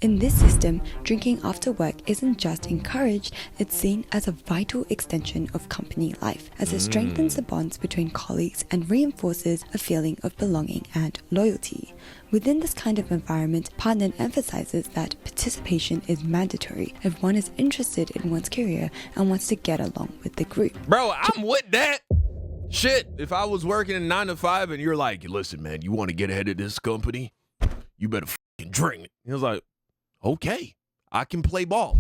In this system, drinking after work isn't just encouraged, it's seen as a vital extension of company life, as it strengthens the bonds between colleagues and reinforces a feeling of belonging and loyalty. Within this kind of environment, Partner emphasizes that participation is mandatory if one is interested in one's career and wants to get along with the group. Bro, I'm with that. Shit, if I was working in 9 to 5 and you're like, listen, man, you want to get ahead of this company? You better fucking drink. He was like, okay, I can play ball.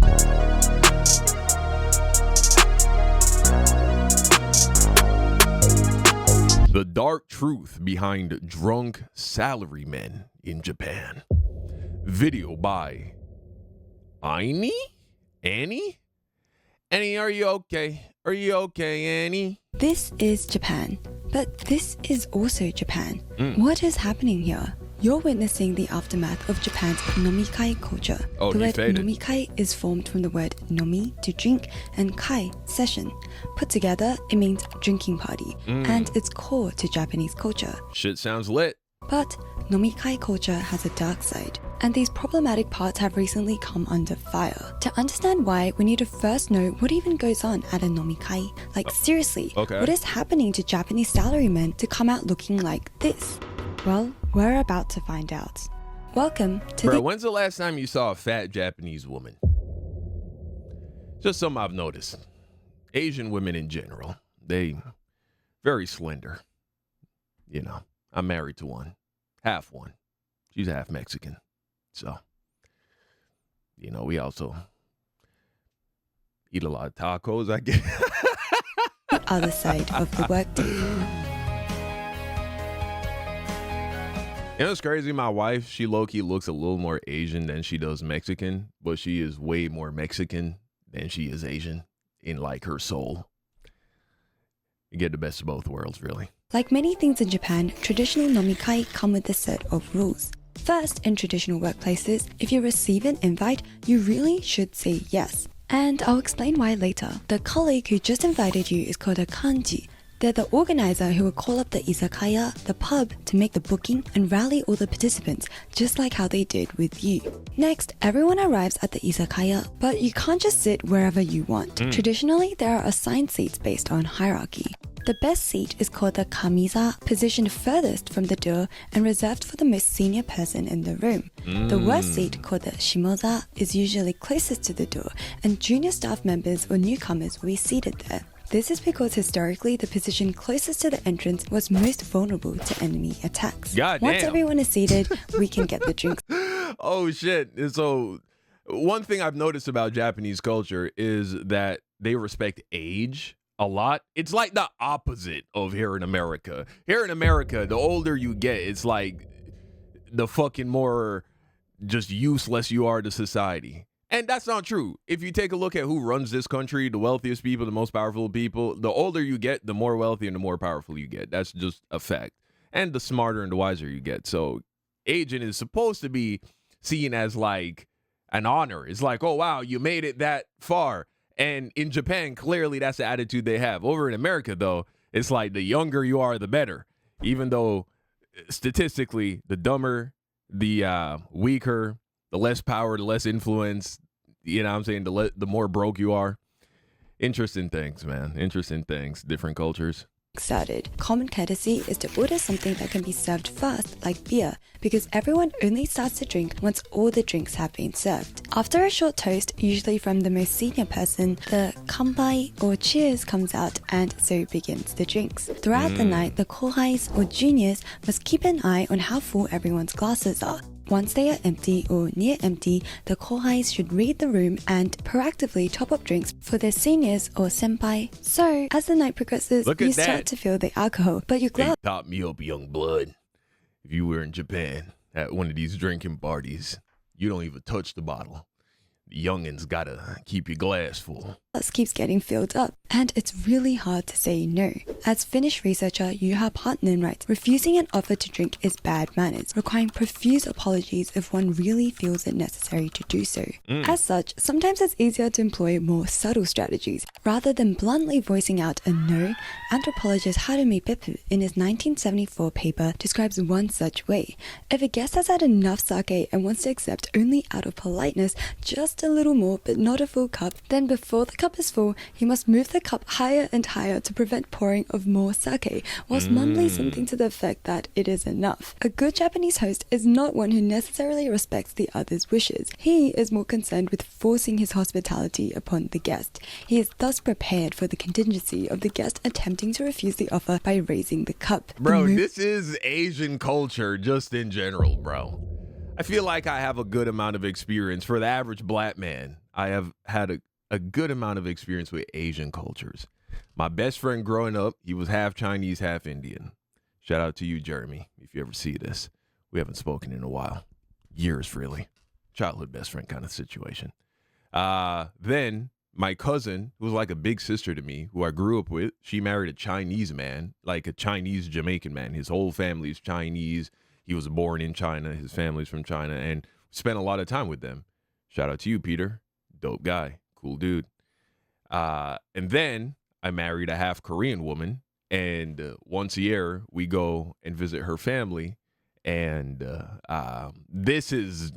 The dark truth behind drunk salarymen in Japan. Video by Annie? Annie, are you okay? Are you okay, Annie? This is Japan, but this is also Japan. What is happening here? You're witnessing the aftermath of Japan's nomikai culture. Oh, the word faded. nomikai is formed from the word nomi, to drink, and kai, session. Put together, it means drinking party, and it's core to Japanese culture. Shit sounds lit. But nomikai culture has a dark side, and these problematic parts have recently come under fire. To understand why, we need to first know what even goes on at a nomikai. Like seriously, what is happening to Japanese salarymen to come out looking like this? Well, we're about to find out. Welcome to Bro, when's the last time you saw a fat Japanese woman? Just something I've noticed. Asian women in general, they very slender. You know, I'm married to one. Half one. She's half Mexican. So, you know, we also eat a lot of tacos, I guess. the other side of the workday. You know, it's crazy. My wife, she low-key looks a little more Asian than she does Mexican, but she is way more Mexican than she is Asian in like her soul. You get the best of both worlds, really. Like many things in Japan, traditional nomikai come with a set of rules. First, in traditional workplaces, if you receive an invite, you really should say yes. And I'll explain why later. The colleague who just invited you is called a kanji. They're the organizer who will call up the izakaya, the pub, to make the booking and rally all the participants, just like how they did with you. Next, everyone arrives at the izakaya, but you can't just sit wherever you want. Traditionally, there are assigned seats based on hierarchy. The best seat is called the kamiza, positioned furthest from the door and reserved for the most senior person in the room. The worst seat, called the shimoza, is usually closest to the door, and junior staff members or newcomers will be seated there. This is because historically, the position closest to the entrance was most vulnerable to enemy attacks. Once everyone is seated, we can get the drinks. Oh, shit. So one thing I've noticed about Japanese culture is that they respect age a lot. It's like the opposite of here in America. Here in America, the older you get, it's like the fucking more just useless you are to society. And that's not true. If you take a look at who runs this country, the wealthiest people, the most powerful people, the older you get, the more wealthy and the more powerful you get. That's just a fact. And the smarter and the wiser you get. So aging is supposed to be seen as like an honor. It's like, oh, wow, you made it that far. And in Japan, clearly that's the attitude they have. Over in America, though, it's like the younger you are, the better. Even though statistically, the dumber, the weaker, the less power, the less influence, you know what I'm saying, the more broke you are. Interesting things, man. Interesting things. Different cultures. Started. Common courtesy is to order something that can be served first, like beer, because everyone only starts to drink once all the drinks have been served. After a short toast, usually from the most senior person, the kanpai or cheers comes out, and so begins the drinks. Throughout the night, the kohais or juniors must keep an eye on how full everyone's glasses are. Once they are empty or near empty, the kohais should read the room and proactively top up drinks for their seniors or senpai. So, as the night progresses, you start to feel the alcohol, but your glass... They top me up, young blood. If you were in Japan at one of these drinking parties, you don't even touch the bottle. youngins gotta keep your glass full. Keeps getting filled up, and it's really hard to say no. As Finnish researcher Juha Partinen writes, refusing an offer to drink is bad manners, requiring profuse apologies if one really feels it necessary to do so. As such, sometimes it's easier to employ more subtle strategies. Rather than bluntly voicing out a no, anthropologist Harumi Beppu in his 1974 paper describes one such way. If a guest has had enough sake and wants to accept only out of politeness just a little more but not a full cup, then before the cup is full, he must move the cup higher and higher to prevent pouring of more sake, whilst mumbling something to the effect that it is enough. A good Japanese host is not one who necessarily respects the other's wishes. He is more concerned with forcing his hospitality upon the guest. He is thus prepared for the contingency of the guest attempting to refuse the offer by raising the cup. Bro, this is Asian culture just in general, bro. I feel like I have a good amount of experience. For the average black man, I have had a good amount of experience with Asian cultures. My best friend growing up, he was half Chinese, half Indian. Shout out to you, Jeremy, if you ever see this. We haven't spoken in a while. Years, really. Childhood best friend kind of situation. Then my cousin, who was like a big sister to me, who I grew up with, she married a Chinese man, like a Chinese Jamaican man. His whole family is Chinese. He was born in China. His family's from China, and spent a lot of time with them. Shout out to you, Peter. Dope guy. Cool dude. And then I married a half Korean woman, and once a year we go and visit her family. And this is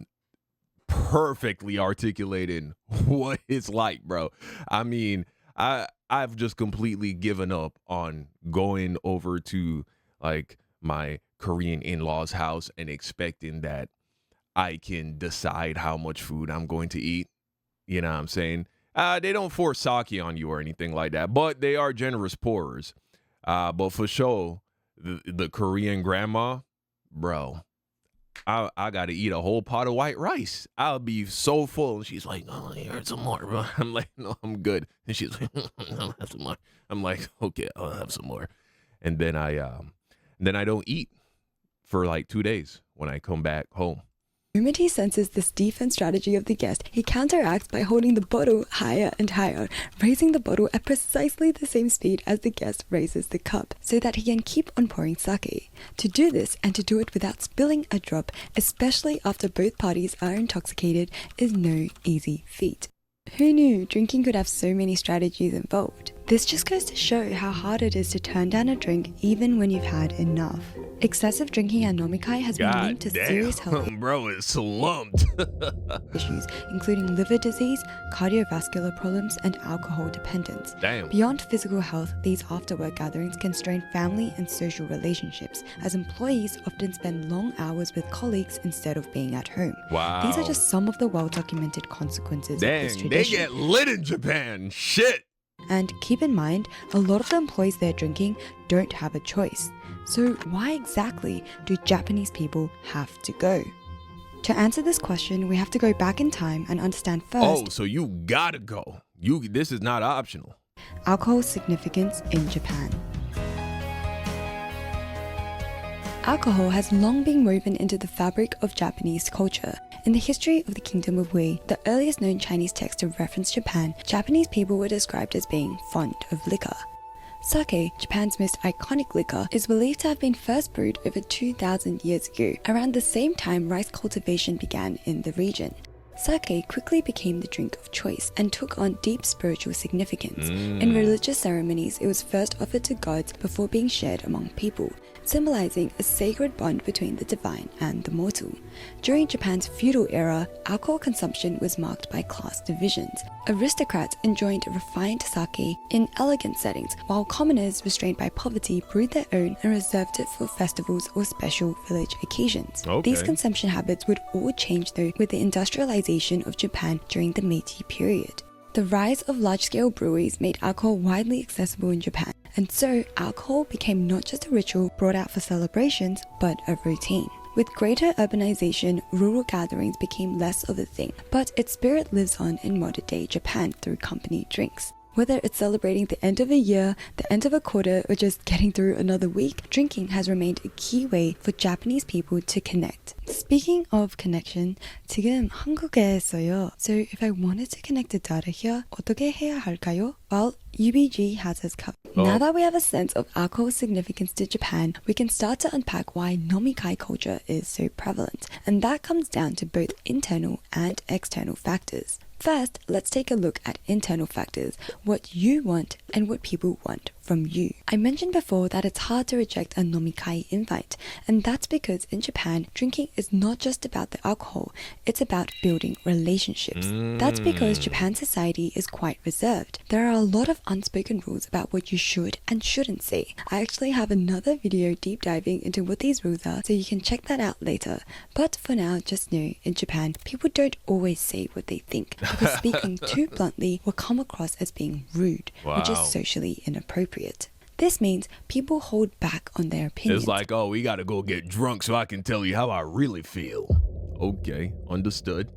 perfectly articulating what it's like, bro. I mean, I've just completely given up on going over to like my Korean in-laws' house and expecting that I can decide how much food I'm going to eat. You know what I'm saying? They don't force sake on you or anything like that, but they are generous pourers. But for sure, the Korean grandma, bro, I got to eat a whole pot of white rice. I'll be so full. And she's like, oh, here's some more, bro. I'm like, no, I'm good. And she's like, I'll have some more. I'm like, okay, I'll have some more. And then I don't eat for like 2 days when I come back home. The moment he senses this defense strategy of the guest, he counteracts by holding the bottle higher and higher, raising the bottle at precisely the same speed as the guest raises the cup, so that he can keep on pouring sake. To do this, and to do it without spilling a drop, especially after both parties are intoxicated, is no easy feat. Who knew drinking could have so many strategies involved? This just goes to show how hard it is to turn down a drink even when you've had enough. Excessive drinking and nomikai has been linked to serious health bro, it's slumped. issues, including liver disease, cardiovascular problems, and alcohol dependence. Damn. Beyond physical health, these after-work gatherings can strain family and social relationships, as employees often spend long hours with colleagues instead of being at home. Wow. These are just some of the well-documented consequences of this Dang, tradition. they get lit in Japan. Shit. And keep in mind, a lot of the employees they're drinking don't have a choice. So why exactly do Japanese people have to go? To answer this question, we have to go back in time and understand first. Oh, so you gotta go. This is not optional. Alcohol's significance in Japan. Alcohol has long been woven into the fabric of Japanese culture. In the history of the Kingdom of Wei, the earliest known Chinese text to reference Japan, Japanese people were described as being fond of liquor. Sake, Japan's most iconic liquor, is believed to have been first brewed over 2,000 years ago, around the same time rice cultivation began in the region. Sake quickly became the drink of choice and took on deep spiritual significance. In religious ceremonies, it was first offered to gods before being shared among people, symbolizing a sacred bond between the divine and the mortal. During Japan's feudal era, alcohol consumption was marked by class divisions. Aristocrats enjoyed refined sake in elegant settings, while commoners restrained by poverty brewed their own and reserved it for festivals or special village occasions. Okay. These consumption habits would all change though with the industrialization of Japan during the Meiji period. The rise of large-scale breweries made alcohol widely accessible in Japan, and so alcohol became not just a ritual brought out for celebrations, but a routine. With greater urbanization, rural gatherings became less of a thing, but its spirit lives on in modern-day Japan through company drinks. Whether it's celebrating the end of a year, the end of a quarter, or just getting through another week, drinking has remained a key way for Japanese people to connect. Speaking of connection, 지금 한국에서요. So if I wanted to connect with data here, 어떻게 해야 할까요? Well, UBG has us covered. Now that we have a sense of alcohol's significance to Japan, we can start to unpack why nomikai culture is so prevalent. And that comes down to both internal and external factors. First, let's take a look at internal factors, what you want and what people want from you. I mentioned before that it's hard to reject a nomikai invite, and that's because in Japan, drinking is not just about the alcohol, it's about building relationships. That's because Japan's society is quite reserved. There are a lot of unspoken rules about what you should and shouldn't say. I actually have another video deep diving into what these rules are, so you can check that out later. But for now, just know, in Japan, people don't always say what they think, because speaking too bluntly will come across as being rude, which is socially inappropriate. This means people hold back on their opinions. It's like, oh, we gotta go get drunk so I can tell you how I really feel. Okay, understood.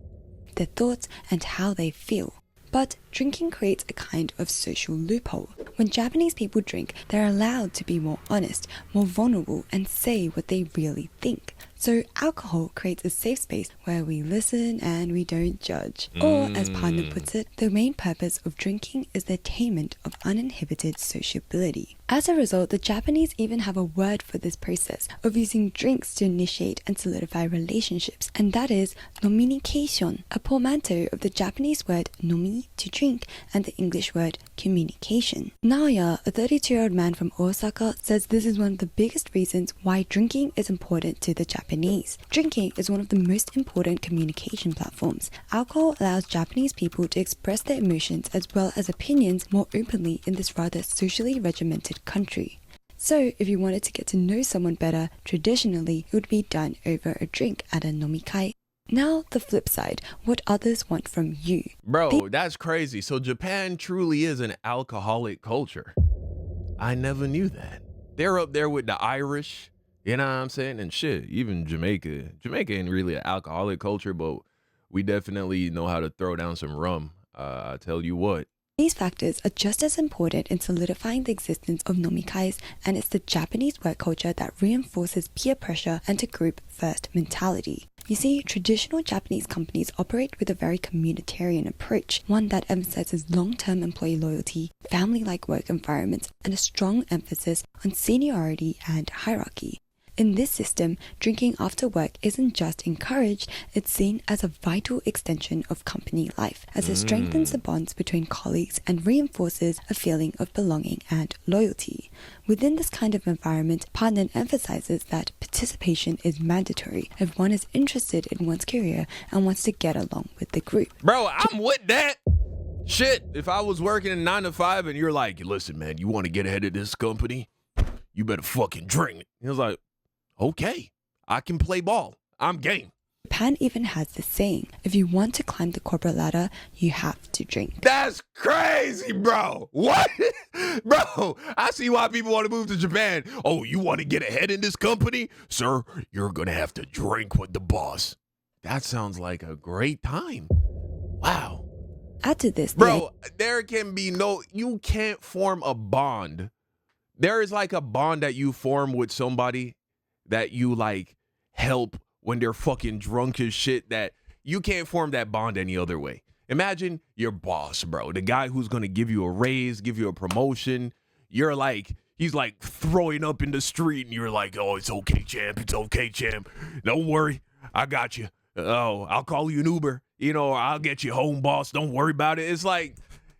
Their thoughts and how they feel. But drinking creates a kind of social loophole. When Japanese people drink, they're allowed to be more honest, more vulnerable, and say what they really think. So alcohol creates a safe space where we listen and we don't judge. Or, as Partner puts it, the main purpose of drinking is the attainment of uninhibited sociability. As a result, the Japanese even have a word for this process of using drinks to initiate and solidify relationships, and that is nomication, a portmanteau of the Japanese word nomi, to drink, and the English word communication. Naoya, a 32-year-old man from Osaka, says this is one of the biggest reasons why drinking is important to the Japanese. Drinking is one of the most important communication platforms. Alcohol allows Japanese people to express their emotions as well as opinions more openly in this rather socially regimented country. So, if you wanted to get to know someone better, traditionally, it would be done over a drink at a nomikai. Now, the flip side, what others want from you. Bro, that's crazy. So Japan truly is an alcoholic culture. I never knew that. They're up there with the Irish, you know what I'm saying? And shit, even Jamaica. Jamaica ain't really an alcoholic culture, but we definitely know how to throw down some rum. I tell you what. These factors are just as important in solidifying the existence of nomikais, and it's the Japanese work culture that reinforces peer pressure and a group-first mentality. You see, traditional Japanese companies operate with a very communitarian approach, one that emphasizes long-term employee loyalty, family-like work environments, and a strong emphasis on seniority and hierarchy. In this system, drinking after work isn't just encouraged, it's seen as a vital extension of company life, as it strengthens the bonds between colleagues and reinforces a feeling of belonging and loyalty. Within this kind of environment, Partner emphasizes that participation is mandatory if one is interested in one's career and wants to get along with the group. Bro, I'm with that. Shit, if I was working in 9 to 5 and you're like, listen, man, you want to get ahead of this company? You better fucking drink. He was like, okay, I can play ball. I'm game. Japan even has this saying, if you want to climb the corporate ladder, you have to drink. That's crazy, bro. What? Bro, I see why people want to move to Japan. Oh, you want to get ahead in this company? Sir, you're going to have to drink with the boss. That sounds like a great time. Wow. Add to this, bro, there can be you can't form a bond. There is like a bond that you form with somebody that you like help when they're fucking drunk as shit, that you can't form that bond any other way. Imagine your boss, bro, the guy who's going to give you a raise, give you a promotion. You're like, he's like throwing up in the street and you're like, oh, it's okay, champ. It's okay, champ. Don't worry. I got you. Oh, I'll call you an Uber, or I'll get you home, boss. Don't worry about it. It's like,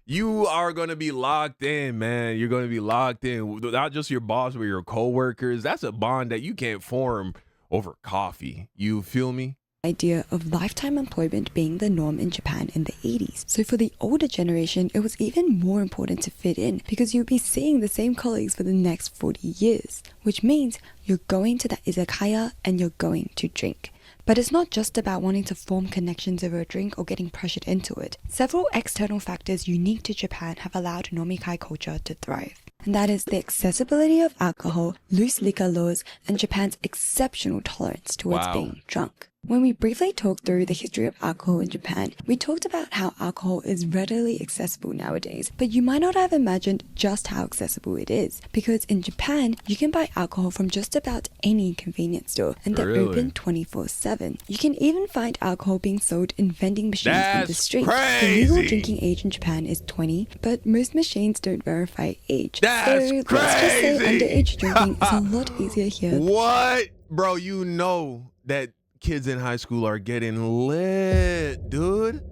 you are going to be locked in, man. You're going to be locked in. Not just your boss, but your coworkers. That's a bond that you can't form over coffee. You feel me? Idea of lifetime employment being the norm in Japan in the 80s. So for the older generation, it was even more important to fit in because you'll be seeing the same colleagues for the next 40 years, which means you're going to the izakaya and you're going to drink. But it's not just about wanting to form connections over a drink or getting pressured into it. Several external factors unique to Japan have allowed nomikai culture to thrive. And that is the accessibility of alcohol, loose liquor laws, and Japan's exceptional tolerance towards being drunk. When we briefly talked through the history of alcohol in Japan, we talked about how alcohol is readily accessible nowadays, but you might not have imagined just how accessible it is, because in Japan, you can buy alcohol from just about any convenience store, and they're open 24/7. You can even find alcohol being sold in vending machines on the street. The legal drinking age in Japan is 20, but most machines don't verify age. Let's just say underage drinking is a lot easier here. What? Bro, you know that kids in high school are getting lit, dude.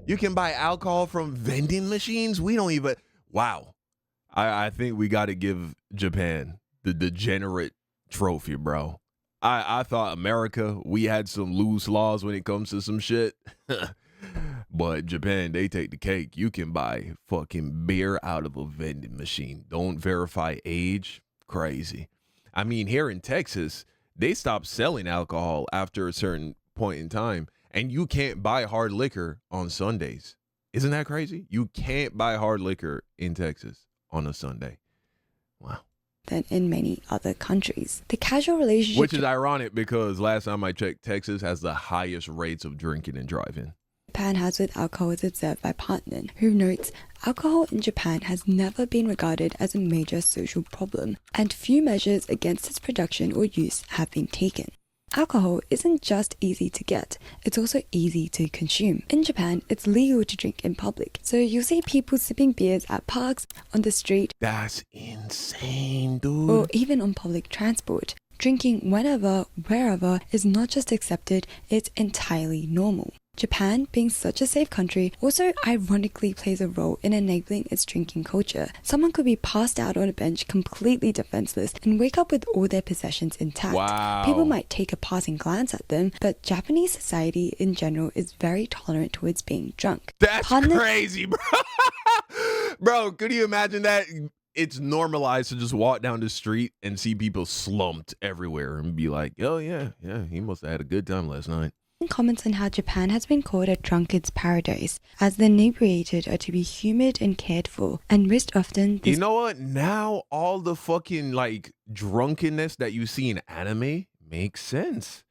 You can buy alcohol from vending machines. We don't even. Wow. I think we got to give Japan the degenerate trophy, bro. I thought America, we had some loose laws when it comes to some shit. But Japan, they take the cake. You can buy fucking beer out of a vending machine. Don't verify age. Crazy. I mean, here in Texas, they stopped selling alcohol after a certain point in time, and you can't buy hard liquor on Sundays. Isn't that crazy? You can't buy hard liquor in Texas on a Sunday. Wow. Than in many other countries. The casual relationship... Which is ironic because last time I checked, Texas has the highest rates of drinking and driving. Japan has with alcohol is observed by Partner, who notes alcohol in Japan has never been regarded as a major social problem, and few measures against its production or use have been taken. Alcohol isn't just easy to get, it's also easy to consume. In Japan, it's legal to drink in public, so you'll see people sipping beers at parks, on the street. That's insane, dude. Or even on public transport. Drinking whenever, wherever is not just accepted, it's entirely normal. Japan, being such a safe country, also ironically plays a role in enabling its drinking culture. Someone could be passed out on a bench completely defenseless and wake up with all their possessions intact. Wow. People might take a passing glance at them, but Japanese society in general is very tolerant towards being drunk. That's crazy, bro. Bro, could you imagine that? It's normalized to just walk down the street and see people slumped everywhere and be like, oh yeah, he must have had a good time last night. Comments on how Japan has been called a drunkard's paradise, as the inebriated are to be humoured and cared for, and most often... You know what? Now all the fucking like drunkenness that you see in anime makes sense.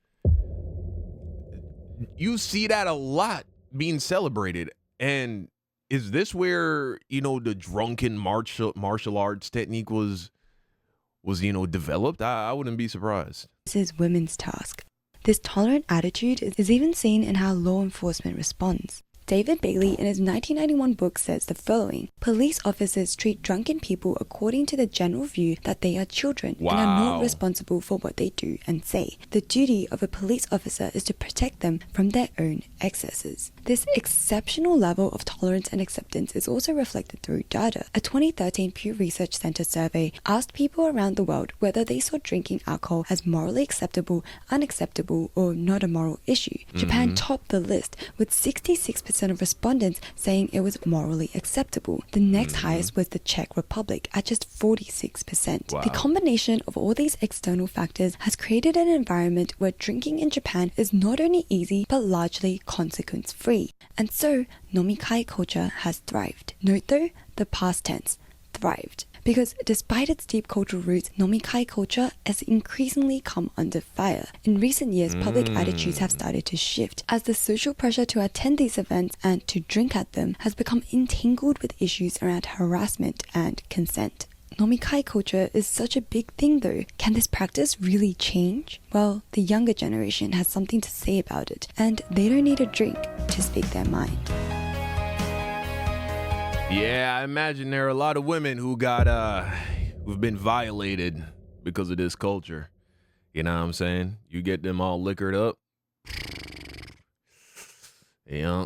You see that a lot being celebrated. And is this where, you know, the drunken martial arts technique was developed? I wouldn't be surprised. This is women's task. This tolerant attitude is even seen in how law enforcement responds. David Bailey in his 1991 book says the following: police officers treat drunken people according to the general view that they are children and are not responsible for what they do and say. The duty of a police officer is to protect them from their own excesses. This exceptional level of tolerance and acceptance is also reflected through data. A 2013 Pew Research Center survey asked people around the world whether they saw drinking alcohol as morally acceptable, unacceptable, or not a moral issue. Japan topped the list with 66% of respondents saying it was morally acceptable. The next highest was the Czech Republic at just 46%. Wow. The combination of all these external factors has created an environment where drinking in Japan is not only easy but largely consequence-free. And so, nomikai culture has thrived. Note though, the past tense, thrived. Because despite its deep cultural roots, nomikai culture has increasingly come under fire. In recent years, public attitudes have started to shift, as the social pressure to attend these events and to drink at them has become entangled with issues around harassment and consent. Nomikai culture is such a big thing though. Can this practice really change? Well, the younger generation has something to say about it, and they don't need a drink to speak their mind. Yeah, I imagine there are a lot of women who've been violated because of this culture. You know what I'm saying? You get them all liquored up. Yeah.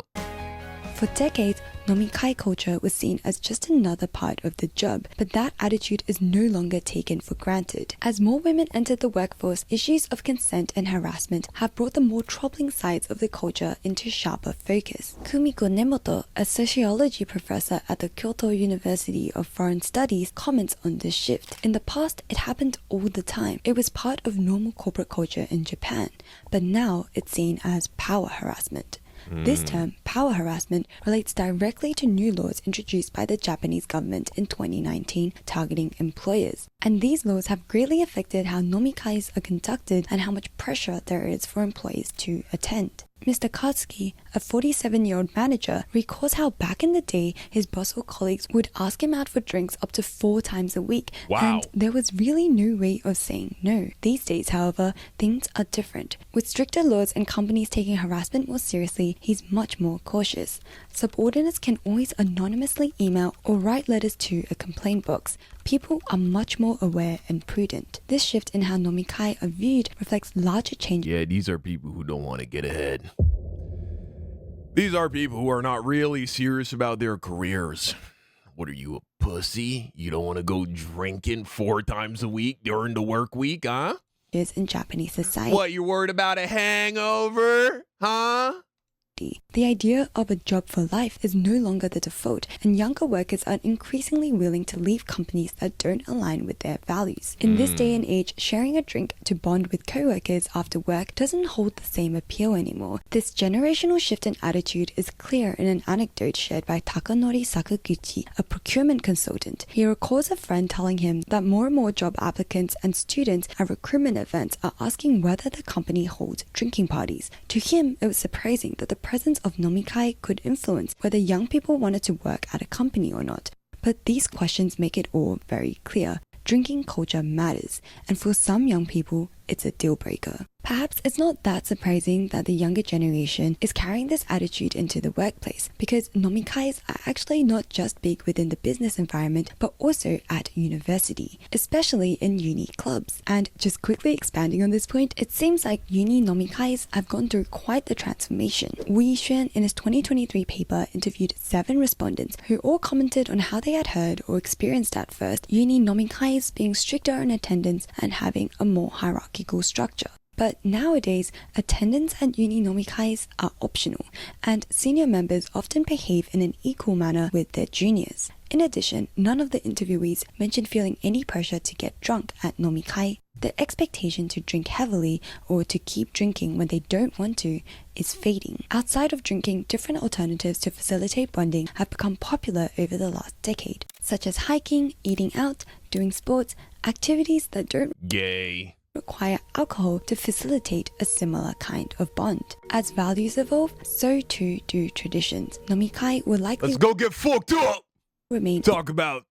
For decades, nomikai culture was seen as just another part of the job, but that attitude is no longer taken for granted. As more women entered the workforce, issues of consent and harassment have brought the more troubling sides of the culture into sharper focus. Kumiko Nemoto, a sociology professor at the Kyoto University of Foreign Studies, comments on this shift. In the past, it happened all the time. It was part of normal corporate culture in Japan, but now it's seen as power harassment. This term, power harassment, relates directly to new laws introduced by the Japanese government in 2019 targeting employers. And these laws have greatly affected how nomikais are conducted and how much pressure there is for employees to attend. Mr. Katsuki, a 47-year-old manager, recalls how back in the day, his boss or colleagues would ask him out for drinks up to 4 times a week. Wow. And there was really no way of saying no. These days, however, things are different. With stricter laws and companies taking harassment more seriously, he's much more cautious. Subordinates can always anonymously email or write letters to a complaint box. People are much more aware and prudent. This shift in how nomikai are viewed reflects larger changes. Yeah, these are people who don't want to get ahead. These are people who are not really serious about their careers. What are you, a pussy? You don't want to go drinking 4 times a week during the work week, huh? In Japanese society. What, you're worried about a hangover? Huh? The idea of a job for life is no longer the default, and younger workers are increasingly willing to leave companies that don't align with their values. In this day and age, sharing a drink to bond with co-workers after work doesn't hold the same appeal anymore. This generational shift in attitude is clear in an anecdote shared by Takanori Sakaguchi, a procurement consultant. He recalls a friend telling him that more and more job applicants and students at recruitment events are asking whether the company holds drinking parties. To him, it was surprising that the presence of nomikai could influence whether young people wanted to work at a company or not. But these questions make it all very clear. Drinking culture matters, and for some young people, it's a deal breaker. Perhaps it's not that surprising that the younger generation is carrying this attitude into the workplace, because nomikais are actually not just big within the business environment, but also at university, especially in uni clubs. And just quickly expanding on this point, it seems like uni nomikais have gone through quite the transformation. Wu Yixuan, in his 2023 paper, interviewed 7 respondents who all commented on how they had heard or experienced at first uni nomikais being stricter in attendance and having a more hierarchical structure. But nowadays, attendance at uni nomikais are optional, and senior members often behave in an equal manner with their juniors. In addition, none of the interviewees mentioned feeling any pressure to get drunk at nomikai. The expectation to drink heavily or to keep drinking when they don't want to is fading. Outside of drinking, different alternatives to facilitate bonding have become popular over the last decade, such as hiking, eating out, doing sports, activities that don't require alcohol to facilitate a similar kind of bond. As values evolve, so too do traditions. Nomikai will likely Let's go get fucked up! remain Talk about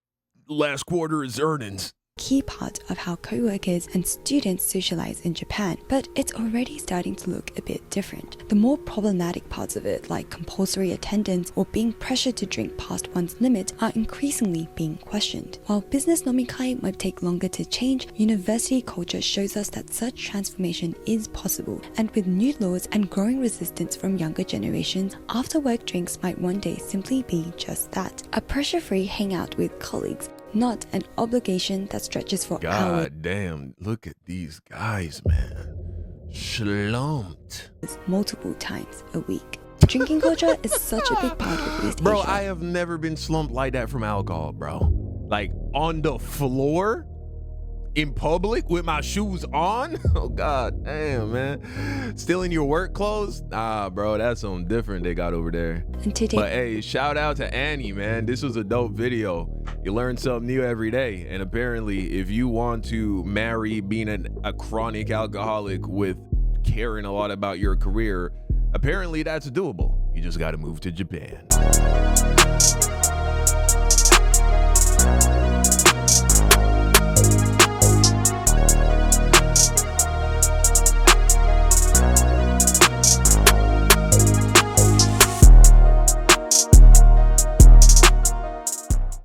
last quarter's earnings. key part of how co-workers and students socialize in Japan, but it's already starting to look a bit different. The more problematic parts of it, like compulsory attendance or being pressured to drink past one's limit, are increasingly being questioned. While business nomikai might take longer to change, university culture shows us that such transformation is possible, and with new laws and growing resistance from younger generations, after-work drinks might one day simply be just that, a pressure-free hangout with colleagues, not an obligation that stretches for hours. God damn, look at these guys, man. Slumped. Multiple times a week. Drinking culture is such a big part of East Bro, Asia. I have never been slumped like that from alcohol, bro. Like on the floor in public with my shoes on. Oh god damn, man. Still in your work clothes? Nah, bro, that's something different they got over there. And today, But hey, shout out to Annie, man. This was a dope video. You learn something new every day. And apparently, if you want to marry being a chronic alcoholic with caring a lot about your career, apparently that's doable. You just got to move to Japan.